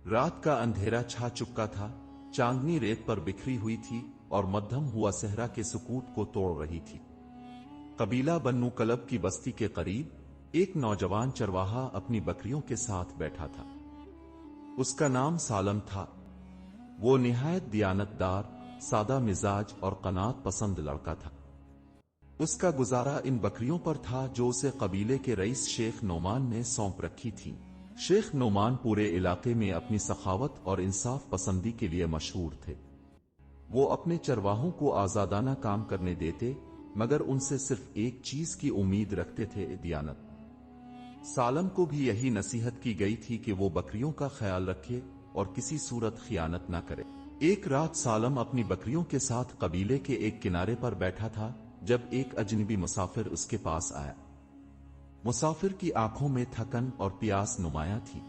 रात का अंधेरा छा चुका था, चांदनी रेत पर बिखरी हुई थी और मध्यम हुआ सहरा के सुकूत को तोड़ रही थी। कबीला बन्नू कलब की बस्ती के करीब एक नौजवान चरवाहा अपनी बकरियों के साथ बैठा था। उसका नाम सालम था। वो निहायत दियानतदार, सादा मिजाज और कनात पसंद लड़का था। उसका गुजारा इन बकरियों पर था जो उसे कबीले के रईस शेख नोमान ने सौंप रखी थी। शेख नोमान पूरे इलाके में अपनी सखावत और इंसाफ पसंदी के लिए मशहूर थे। वो अपने चरवाहों को आजादाना काम करने देते, मगर उनसे सिर्फ एक चीज की उम्मीद रखते थे, दियानत। सालम को भी यही नसीहत की गई थी कि वो बकरियों का ख्याल रखे और किसी सूरत खियानत न करे। एक रात सालम अपनी बकरियों के साथ कबीले के एक किनारे पर बैठा था जब एक अजनबी मुसाफिर उसके पास आया। मुसाफिर की आंखों में थकन और प्यास नुमाया थी।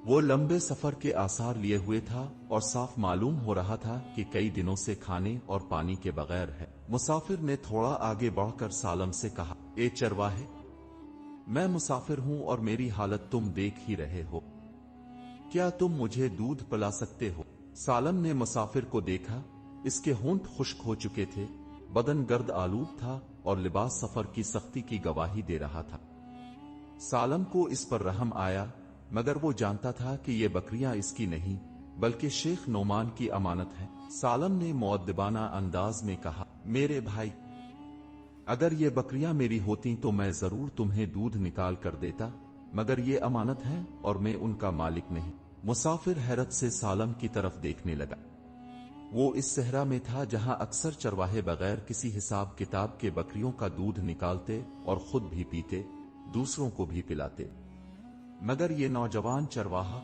वो लंबे सफर के आसार लिए हुए था और साफ मालूम हो रहा था कि कई दिनों से खाने और पानी के बगैर है। मुसाफिर ने थोड़ा आगे बढ़कर सालम से कहा, ए चरवाहे, मैं मुसाफिर हूं और मेरी हालत तुम देख ही रहे हो। क्या तुम मुझे दूध पिला सकते हो? सालम ने मुसाफिर को देखा। इसके होंठ खुश्क हो चुके थे, बदन गर्द आलूद था और लिबास सफर की सख्ती की गवाही दे रहा था। सालम को इस पर रहम आया, मगर वो जानता था कि ये बकरियां इसकी नहीं बल्कि शेख नोमान की अमानत है। सालम ने मुअद्दिबाना अंदाज में कहा, मेरे भाई, अगर ये बकरियां मेरी होती तो मैं जरूर तुम्हें दूध निकाल कर देता, मगर ये अमानत है और मैं उनका मालिक नहीं। मुसाफिर हैरत से सालम की तरफ देखने लगा। वो इस सहरा में था जहां अक्सर चरवाहे बगैर किसी हिसाब किताब के बकरियों का दूध निकालते और खुद भी पीते, दूसरों को भी पिलाते। मगर ये नौजवान चरवाहा,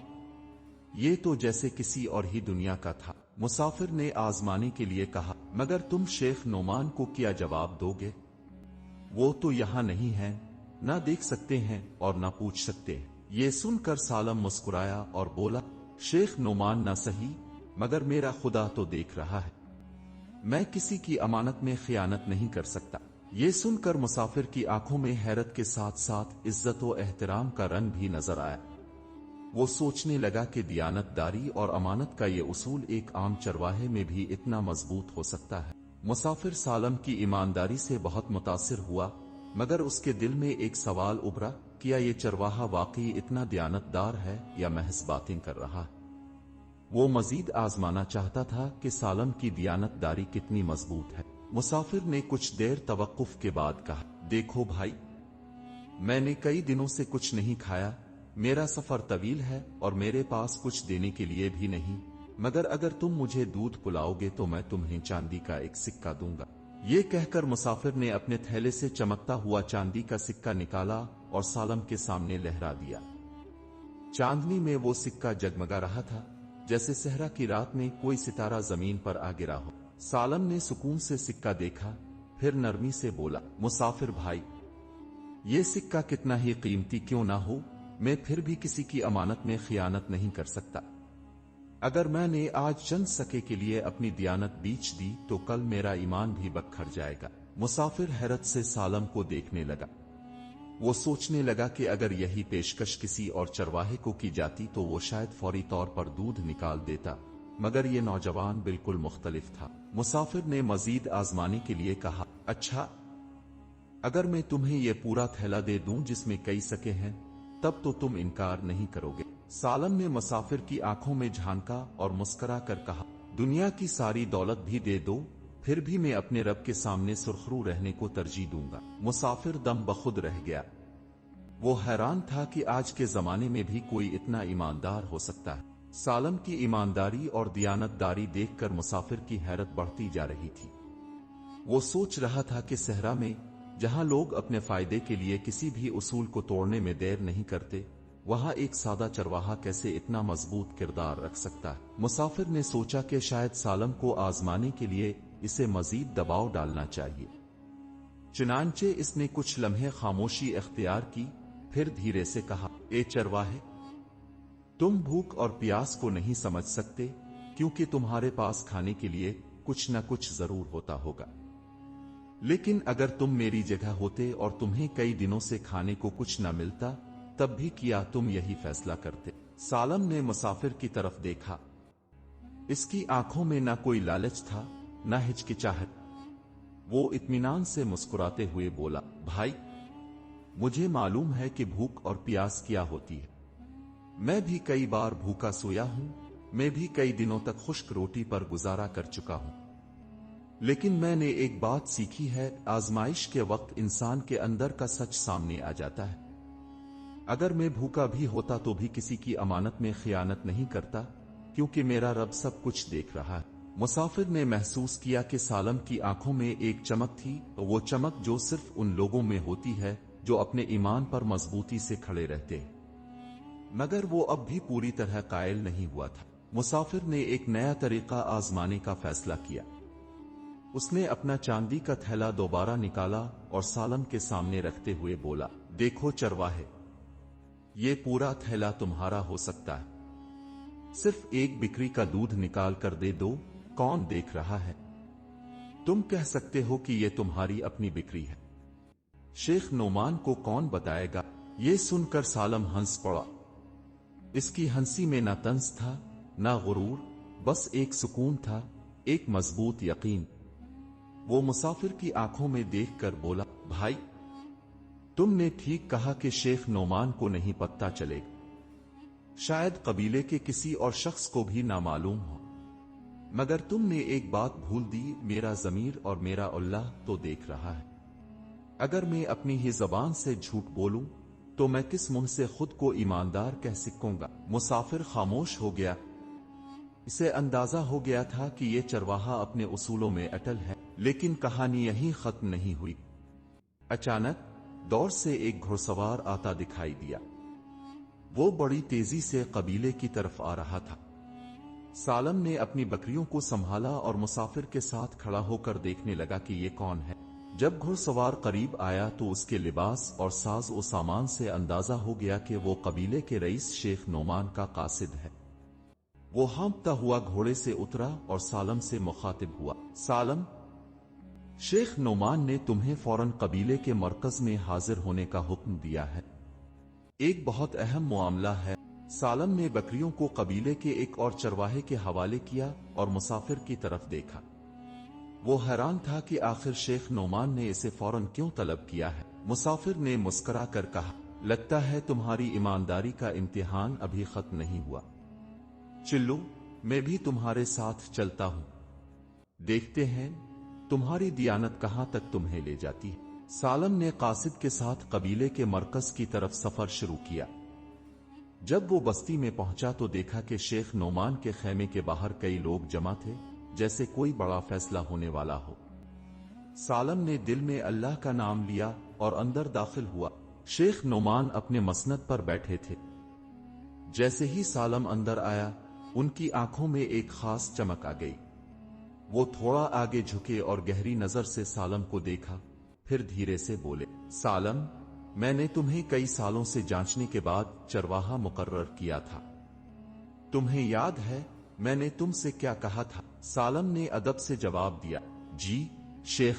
ये तो जैसे किसी और ही दुनिया का था। मुसाफिर ने आजमाने के लिए कहा, मगर तुम शेख नोमान को क्या जवाब दोगे? वो तो यहां नहीं है, ना देख सकते हैं और ना पूछ सकते हैं। ये सुनकर सालम मुस्कुराया और बोला, शेख नोमान ना सही, मगर मेरा खुदा तो देख रहा है। मैं किसी की अमानत में खियानत नहीं कर सकता। ये सुनकर मुसाफिर की आंखों में हैरत के साथ साथ इज्जत और एहतराम का रंग भी नजर आया। वो सोचने लगा कि दियानतदारी और अमानत का ये उसूल एक आम चरवाहे में भी इतना मजबूत हो सकता है। मुसाफिर सालम की ईमानदारी से बहुत मुतासिर हुआ, मगर उसके दिल में एक सवाल उभरा, क्या ये चरवाहा वाकई इतना दियानतदार है या महज बातें कर रहा है? वो मजीद आजमाना चाहता था कि सालम की दियानतदारी कितनी मजबूत है। मुसाफिर ने कुछ देर तवक्कुफ के बाद कहा, देखो भाई, मैंने कई दिनों से कुछ नहीं खाया, मेरा सफर तवील है और मेरे पास कुछ देने के लिए भी नहीं, मगर अगर तुम मुझे दूध पिलाओगे तो मैं तुम्हें चांदी का एक सिक्का दूंगा। ये कहकर मुसाफिर ने अपने थैले से चमकता हुआ चांदी का सिक्का निकाला और सालम के सामने लहरा दिया। चांदनी में वो सिक्का जगमगा रहा था जैसे सहरा की रात में कोई सितारा जमीन पर आ गिरा हो। सालम ने सुकून से सिक्का देखा, फिर नरमी से बोला, मुसाफिर भाई, ये सिक्का कितना ही कीमती क्यों ना हो, मैं फिर भी किसी की अमानत में खियानत नहीं कर सकता। अगर मैंने आज चंद सके के लिए अपनी दियानत बेच दी तो कल मेरा ईमान भी बखर जाएगा। मुसाफिर हैरत से सालम को देखने लगा। वो सोचने लगा कि अगर यही पेशकश किसी और चरवाहे को की जाती तो वो शायद फौरी तौर पर दूध निकाल देता, मगर ये नौजवान बिल्कुल मुख्तलिफ था। मुसाफिर ने मजीद आजमाने के लिए कहा, अच्छा, अगर मैं तुम्हें ये पूरा थैला दे दूं जिसमें कई सके हैं, तब तो तुम इनकार नहीं करोगे? सालम ने मुसाफिर की आंखों में झांका और मुस्करा कर कहा, दुनिया की सारी दौलत भी दे दो, फिर भी मैं अपने रब के सामने सुरखरू रहने को तरजीह दूंगा। मुसाफिर दम बखुद रह गया। वो हैरान था कि आज के जमाने में भी कोई इतना ईमानदार हो सकता है। सालम की ईमानदारी और दियानतदारी देखकर मुसाफिर की हैरत बढ़ती जा रही थी। वो सोच रहा था कि सहरा में, जहां लोग अपने फायदे के लिए किसी भी उसूल को तोड़ने में देर नहीं करते, वहां एक सादा चरवाहा कैसे इतना मजबूत किरदार रख सकता है। मुसाफिर ने सोचा कि शायद सालम को आजमाने के लिए इसे मजीद दबाव डालना चाहिए। चुनांचे इसने कुछ लम्हे खामोशी इख्तियार की, फिर धीरे से कहा, ए चरवाहे, तुम भूख और प्यास को नहीं समझ सकते, क्योंकि तुम्हारे पास खाने के लिए कुछ न कुछ जरूर होता होगा। लेकिन अगर तुम मेरी जगह होते और तुम्हें कई दिनों से खाने को कुछ न मिलता, तब भी किया तुम यही फैसला करते। सालम ने मुसाफिर की तरफ देखा। इसकी आंखों में न कोई लालच था, न हिचकिचाहट। वो इत्मीनान से मुस्कुराते हुए बोला, भाई, मुझे मालूम है कि भूख और प्यास क्या होती है। मैं भी कई बार भूखा सोया हूं, मैं भी कई दिनों तक खुश्क रोटी पर गुजारा कर चुका हूं। लेकिन मैंने एक बात सीखी है, आजमाइश के वक्त इंसान के अंदर का सच सामने आ जाता है। अगर मैं भूखा भी होता तो भी किसी की अमानत में खियानत नहीं करता, क्योंकि मेरा रब सब कुछ देख रहा है। मुसाफिर ने महसूस किया कि सालम की आंखों में एक चमक थी, वो चमक जो सिर्फ उन लोगों में होती है जो अपने ईमान पर मजबूती से खड़े रहते हैं। मगर वो अब भी पूरी तरह कायल नहीं हुआ था। मुसाफिर ने एक नया तरीका आजमाने का फैसला किया। उसने अपना चांदी का थैला दोबारा निकाला और सालम के सामने रखते हुए बोला, देखो चरवाहे, ये पूरा थैला तुम्हारा हो सकता है। सिर्फ एक बिक्री का दूध निकाल कर दे दो, कौन देख रहा है? तुम कह सकते हो कि ये तुम्हारी अपनी बिक्री है। शेख नोमान को कौन बताएगा? ये सुनकर सालम हंस पड़ा। इसकी हंसी में न तंज था, न गुरूर, बस एक सुकून था, एक मजबूत यकीन। वो मुसाफिर की आंखों में देखकर बोला, भाई, तुमने ठीक कहा कि शेख नोमान को नहीं पता चलेगा। शायद कबीले के किसी और शख्स को भी ना मालूम हो। मगर तुमने एक बात भूल दी, मेरा ज़मीर और मेरा अल्लाह तो देख रहा है। अगर मैं अपनी ही जबान से झूठ बोलूं तो मैं किस मुंह से खुद को ईमानदार कह सकूंगा? मुसाफिर खामोश हो गया। इसे अंदाजा हो गया था कि ये चरवाहा अपने उसूलों में अटल है। लेकिन कहानी यहीं खत्म नहीं हुई। अचानक दौर से एक घुड़सवार आता दिखाई दिया। वो बड़ी तेजी से कबीले की तरफ आ रहा था। सालम ने अपनी बकरियों को संभाला और मुसाफिर के साथ खड़ा होकर देखने लगा कि ये कौन है। जब घुड़सवार करीब आया तो उसके लिबास और साज और सामान से अंदाजा हो गया कि वो कबीले के रईस शेख नोमान का कासिद है। वो हाँफता हुआ घोड़े से उतरा और सालम से मुखातिब हुआ, सालम, शेख नोमान ने तुम्हें फौरन कबीले के मरकज में हाजिर होने का हुक्म दिया है। एक बहुत अहम मामला है। सालम ने बकरियों को कबीले के एक और चरवाहे के हवाले किया और मुसाफिर की तरफ देखा। वो हैरान था कि आखिर शेख नोमान ने इसे फौरन क्यों तलब किया है। मुसाफिर ने मुस्करा कर कहा, लगता है तुम्हारी ईमानदारी का इम्तिहान अभी खत्म नहीं हुआ। चिल्लो, मैं भी तुम्हारे साथ चलता हूं। देखते हैं तुम्हारी दियानत कहां तक तुम्हें ले जाती है। सालम ने कासिद के साथ कबीले के मरकज की तरफ सफर शुरू किया। जब वो बस्ती में पहुंचा तो देखा कि शेख नोमान के खैमे के बाहर कई लोग जमा थे, जैसे कोई बड़ा फैसला होने वाला हो। सालम ने दिल में अल्लाह का नाम लिया और अंदर दाखिल हुआ। शेख नोमान अपने मसनद पर बैठे थे। जैसे ही सालम अंदर आया, उनकी आंखों में एक खास चमक आ गई। वो थोड़ा आगे झुके और गहरी नजर से सालम को देखा, फिर धीरे से बोले, सालम, मैंने तुम्हें कई सालों से जांचने के बाद चरवाहा मुकर्रर किया था। तुम्हें याद है मैंने तुमसे क्या कहा था? सालम ने अदब से जवाब दिया, जी शेख,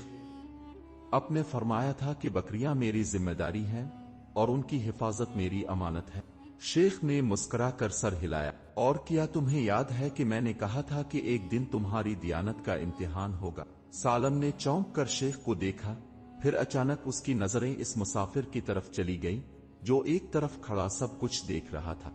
आपने फरमाया था कि बकरियां मेरी जिम्मेदारी हैं और उनकी हिफाजत मेरी अमानत है। शेख ने मुस्कुरा कर सर हिलाया, और क्या तुम्हें याद है कि मैंने कहा था कि एक दिन तुम्हारी दियानत का इम्तिहान होगा? सालम ने चौंक कर शेख को देखा, फिर अचानक उसकी नजरें इस मुसाफिर की तरफ चली गईं, जो एक तरफ खड़ा सब कुछ देख रहा था।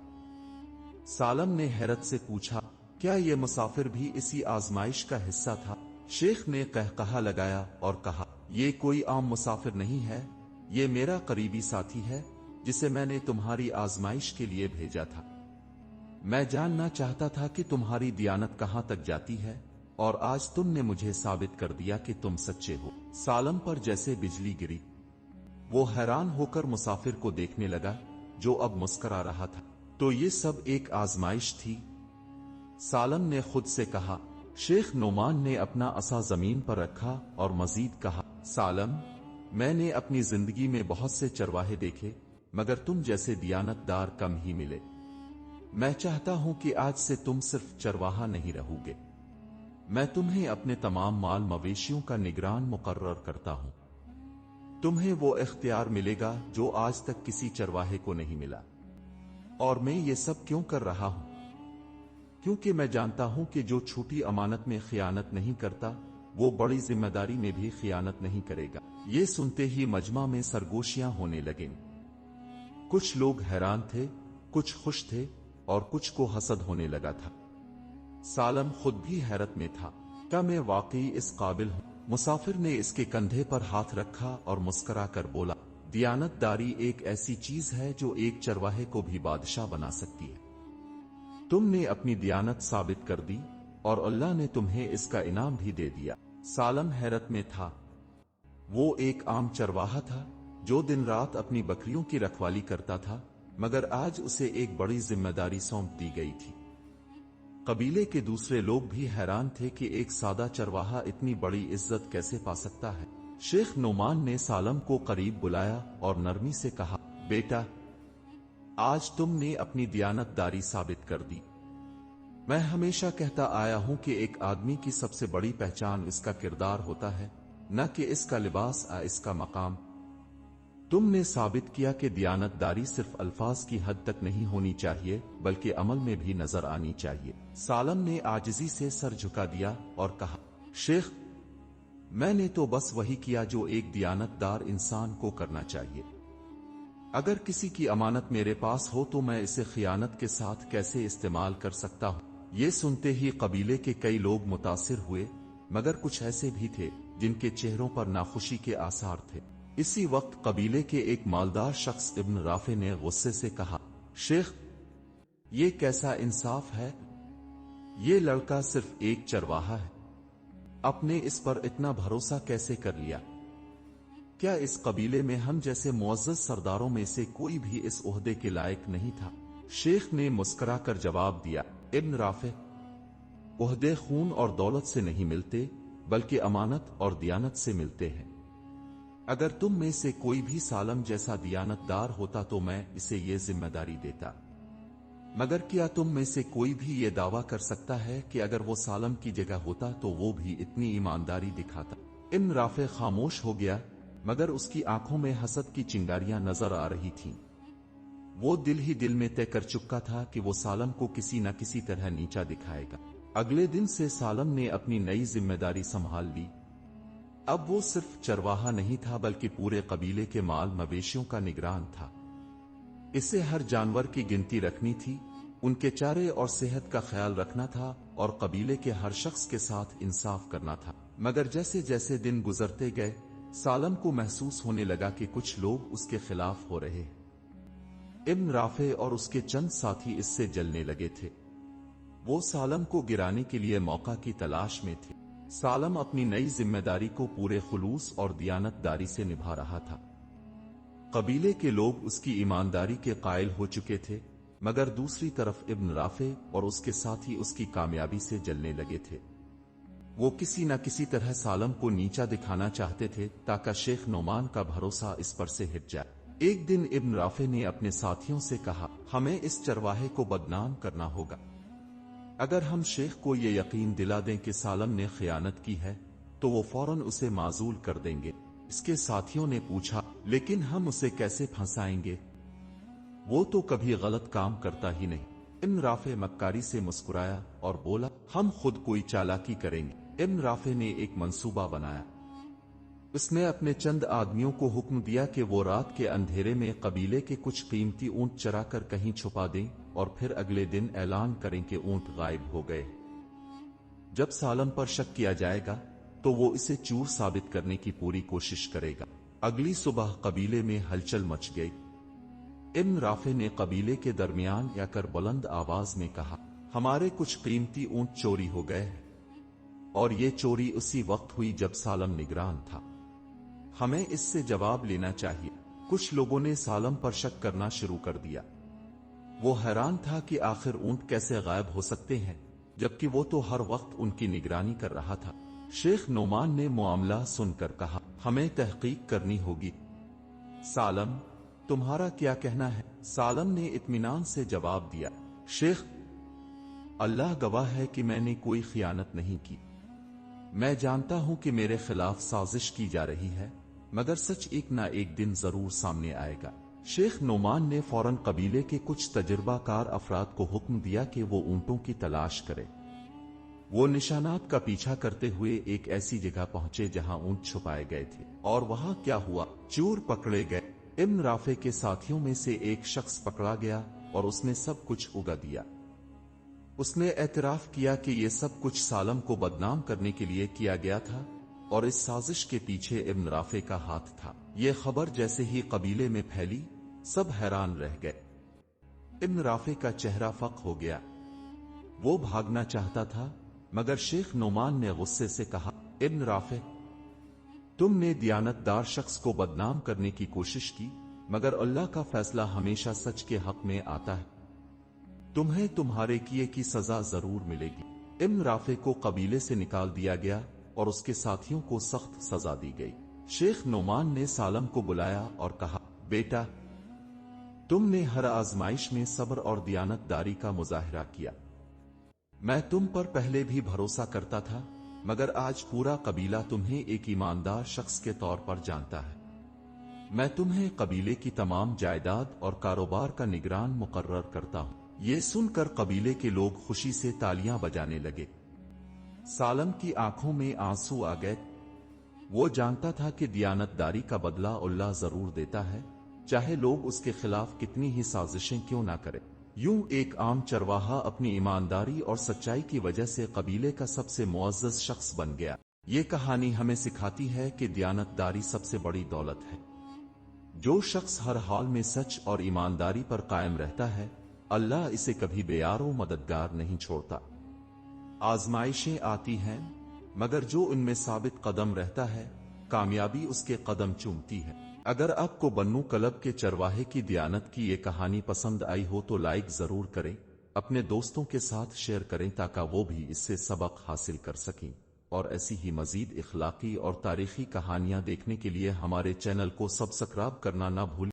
सालम ने हैरत से पूछा, क्या ये मुसाफिर भी इसी आजमाइश का हिस्सा था? शेख ने कहकहा लगाया और कहा, ये कोई आम मुसाफिर नहीं है, ये मेरा करीबी साथी है जिसे मैंने तुम्हारी आजमाइश के लिए भेजा था। मैं जानना चाहता था कि तुम्हारी दियानत कहां तक जाती है, और आज तुमने मुझे साबित कर दिया कि तुम सच्चे हो। सालम पर जैसे बिजली गिरी। वो हैरान होकर मुसाफिर को देखने लगा, जो अब मुस्कुरा रहा था। तो ये सब एक आजमाइश थी? सालम ने खुद से कहा। शेख नोमान ने अपना असा जमीन पर रखा और मजीद कहा, सालम, मैंने अपनी जिंदगी में बहुत से चरवाहे देखे, मगर तुम जैसे दियानतदार कम ही मिले। मैं चाहता हूं कि आज से तुम सिर्फ चरवाहा नहीं रहोगे। मैं तुम्हें अपने तमाम माल मवेशियों का निगरान मुकर्रर करता हूं। तुम्हें वो इख्तियार मिलेगा जो आज तक किसी चरवाहे को नहीं मिला। اور میں یہ سب کیوں کر رہا ہوں؟ کیونکہ میں جانتا ہوں کہ جو چھوٹی امانت میں خیانت نہیں کرتا وہ بڑی ذمہ داری میں بھی خیانت نہیں کرے گا۔ یہ سنتے ہی مجمع میں سرگوشیاں ہونے لگیں۔ کچھ لوگ حیران تھے، کچھ خوش تھے اور کچھ کو حسد ہونے لگا تھا۔ سالم خود بھی حیرت میں تھا، کیا میں واقعی اس قابل ہوں؟ مسافر نے اس کے کندھے پر ہاتھ رکھا اور مسکرا کر بولا، دیانت داری ایک ایسی چیز ہے جو ایک چرواہے کو بھی بادشاہ بنا سکتی ہے۔ تم نے اپنی دیانت ثابت کر دی اور اللہ نے تمہیں اس کا انعام بھی دے دیا۔ سالم حیرت میں تھا۔ وہ ایک عام چرواہا تھا جو دن رات اپنی بکریوں کی رکھوالی کرتا تھا، مگر آج اسے ایک بڑی ذمہ داری سونپ دی گئی تھی۔ قبیلے کے دوسرے لوگ بھی حیران تھے کہ ایک سادہ چرواہا اتنی بڑی عزت کیسے پا سکتا ہے۔ شیخ نعمان نے سالم کو قریب بلایا اور نرمی سے کہا، بیٹا، آج تم نے اپنی دیانت داری ثابت کر دی۔ میں ہمیشہ کہتا آیا ہوں کہ ایک آدمی کی سب سے بڑی پہچان اس کا کردار ہوتا ہے، نہ کہ اس کا لباس یا اس کا مقام۔ تم نے ثابت کیا کہ دیانت داری صرف الفاظ کی حد تک نہیں ہونی چاہیے بلکہ عمل میں بھی نظر آنی چاہیے۔ سالم نے عاجزی سے سر جھکا دیا اور کہا، شیخ، میں نے تو بس وہی کیا جو ایک دیانت دار انسان کو کرنا چاہیے۔ اگر کسی کی امانت میرے پاس ہو تو میں اسے خیانت کے ساتھ کیسے استعمال کر سکتا ہوں؟ یہ سنتے ہی قبیلے کے کئی لوگ متاثر ہوئے، مگر کچھ ایسے بھی تھے جن کے چہروں پر ناخوشی کے آثار تھے۔ اسی وقت قبیلے کے ایک مالدار شخص ابن رافع نے غصے سے کہا، شیخ، یہ کیسا انصاف ہے؟ یہ لڑکا صرف ایک چرواہا ہے، آپ نے اس پر اتنا بھروسہ کیسے کر لیا؟ کیا اس قبیلے میں ہم جیسے معزز سرداروں میں سے کوئی بھی اس عہدے کے لائق نہیں تھا؟ شیخ نے مسکرا کر جواب دیا، ابن رافع، عہدے خون اور دولت سے نہیں ملتے بلکہ امانت اور دیانت سے ملتے ہیں۔ اگر تم میں سے کوئی بھی سالم جیسا دیانت دار ہوتا تو میں اسے یہ ذمہ داری دیتا، مگر کیا تم میں سے کوئی بھی یہ دعویٰ کر سکتا ہے کہ اگر وہ سالم کی جگہ ہوتا تو وہ بھی اتنی ایمانداری دکھاتا؟ ابن رافع خاموش ہو گیا، مگر اس کی آنکھوں میں حسد کی چنگاریاں نظر آ رہی تھیں۔ وہ دل ہی دل میں طے کر چکا تھا کہ وہ سالم کو کسی نہ کسی طرح نیچا دکھائے گا۔ اگلے دن سے سالم نے اپنی نئی ذمہ داری سنبھال لی۔ اب وہ صرف چرواہا نہیں تھا بلکہ پورے قبیلے کے مال مویشیوں کا نگران تھا۔ اسے ہر جانور کی گنتی رکھنی تھی، ان کے چارے اور صحت کا خیال رکھنا تھا اور قبیلے کے ہر شخص کے ساتھ انصاف کرنا تھا۔ مگر جیسے جیسے دن گزرتے گئے، سالم کو محسوس ہونے لگا کہ کچھ لوگ اس کے خلاف ہو رہے ہیں۔ ابن رافع اور اس کے چند ساتھی اس سے جلنے لگے تھے۔ وہ سالم کو گرانے کے لیے موقع کی تلاش میں تھے۔ سالم اپنی نئی ذمہ داری کو پورے خلوص اور دیانت داری سے نبھا رہا تھا۔ قبیلے کے لوگ اس کی ایمانداری کے قائل ہو چکے تھے، مگر دوسری طرف ابن رافع اور اس کے ساتھی اس کی کامیابی سے جلنے لگے تھے۔ وہ کسی نہ کسی طرح سالم کو نیچا دکھانا چاہتے تھے تاکہ شیخ نعمان کا بھروسہ اس پر سے ہٹ جائے۔ ایک دن ابن رافع نے اپنے ساتھیوں سے کہا، ہمیں اس چرواہے کو بدنام کرنا ہوگا۔ اگر ہم شیخ کو یہ یقین دلا دیں کہ سالم نے خیانت کی ہے تو وہ فوراً اسے معزول کر دیں گے۔ اس کے ساتھیوں نے پوچھا، لیکن ہم اسے کیسے پھنسائیں گے؟ وہ تو کبھی غلط کام کرتا ہی نہیں۔ ابن رافع مکاری سے مسکرایا اور بولا، ہم خود کوئی چالاکی کریں گے۔ ابن رافع نے ایک منصوبہ بنایا۔ اس نے اپنے چند آدمیوں کو حکم دیا کہ وہ رات کے اندھیرے میں قبیلے کے کچھ قیمتی اونٹ چرا کر کہیں چھپا دیں اور پھر اگلے دن اعلان کریں کہ اونٹ غائب ہو گئے۔ جب سالم پر شک کیا جائے گا تو وہ اسے چور ثابت کرنے کی پوری کوشش کرے گا۔ اگلی صبح قبیلے میں ہلچل مچ گئی۔ ابن رافع نے قبیلے کے درمیان آ کر بلند آواز میں کہا، ہمارے کچھ قیمتی اونٹ چوری ہو گئے ہیں، اور یہ چوری اسی وقت ہوئی جب سالم نگران تھا۔ ہمیں اس سے جواب لینا چاہیے۔ کچھ لوگوں نے سالم پر شک کرنا شروع کر دیا۔ وہ حیران تھا کہ آخر اونٹ کیسے غائب ہو سکتے ہیں جبکہ وہ تو ہر وقت ان کی نگرانی کر رہا تھا۔ شیخ نعمان نے معاملہ سن کر کہا، ہمیں تحقیق کرنی ہوگی۔ سالم، تمہارا کیا کہنا ہے؟ سالم نے اطمینان سے جواب دیا، شیخ، اللہ گواہ ہے کہ میں نے کوئی خیانت نہیں کی۔ میں جانتا ہوں کہ میرے خلاف سازش کی جا رہی ہے، مگر سچ ایک نہ ایک دن ضرور سامنے آئے گا۔ शेख नोमान ने फौरन कबीले के कुछ तजुर्बा कार अफराद को हुक्म दिया कि वो ऊंटों की तलाश करें। वो निशानात का पीछा करते हुए एक ऐसी जगह पहुंचे जहां ऊंट छुपाए गए थे। और वहां क्या हुआ, चोर पकड़े गए। इब्न राफे के साथियों में से एक शख्स पकड़ा गया और उसने सब कुछ उगा दिया। उसने एतराफ किया कि ये सब कुछ सालम को बदनाम करने के लिए किया गया था और इस साजिश के पीछे इब्न राफे का हाथ था। ये खबर जैसे ही कबीले में फैली, सब हैरान रह गए। इब्न राफे का चेहरा फक हो गया। वो भागना चाहता था, मगर शेख नोमान ने गुस्से से कहा, इब्न राफे, तुमने दियानतदार शख्स को बदनाम करने की कोशिश की, मगर अल्लाह का फैसला हमेशा सच के हक में आता है। तुम्हें तुम्हारे किए की सजा जरूर मिलेगी। इब्न राफे को कबीले से निकाल दिया गया और उसके साथियों को सख्त सजा दी गई। शेख नोमान ने सालम को बुलाया और कहा, बेटा, तुमने हर आजमाइश में सब्र और दियानतदारी का मुजाहिरा किया। मैं तुम पर पहले भी भरोसा करता था, मगर आज पूरा कबीला तुम्हें एक ईमानदार शख्स के तौर पर जानता है। मैं तुम्हें कबीले की तमाम जायदाद और कारोबार का निगरान मुकर्रर करता हूं। ये सुनकर कबीले के लोग खुशी से तालियां बजाने लगे। सालम की आंखों में आंसू आ गए। वो जानता था कि दियानतदारी का बदला अल्लाह जरूर देता है, चाहे लोग उसके खिलाफ कितनी ही साजिशें क्यों ना करें। यूं एक आम चरवाहा अपनी ईमानदारी और सच्चाई की वजह से कबीले का सबसे मुअज़्ज़ज़ शख्स बन गया। ये कहानी हमें सिखाती है कि दियानतदारी सबसे बड़ी दौलत है। जो शख्स हर हाल में सच और ईमानदारी पर कायम रहता है, अल्लाह इसे कभी बेयारो मददगार नहीं छोड़ता। आजमाइशें आती हैं, मगर जो उनमें साबित कदम रहता है, कामयाबी उसके कदम चूमती है। अगर आपको बन्नू कलब के चरवाहे की दियानत की ये कहानी पसंद आई हो तो लाइक जरूर करें, अपने दोस्तों के साथ शेयर करें ताकि वो भी इससे सबक हासिल कर सकें। और ऐसी ही मजीद इखलाकी और तारीखी कहानियां देखने के लिए हमारे चैनल को सब्सक्राइब करना ना भूलें।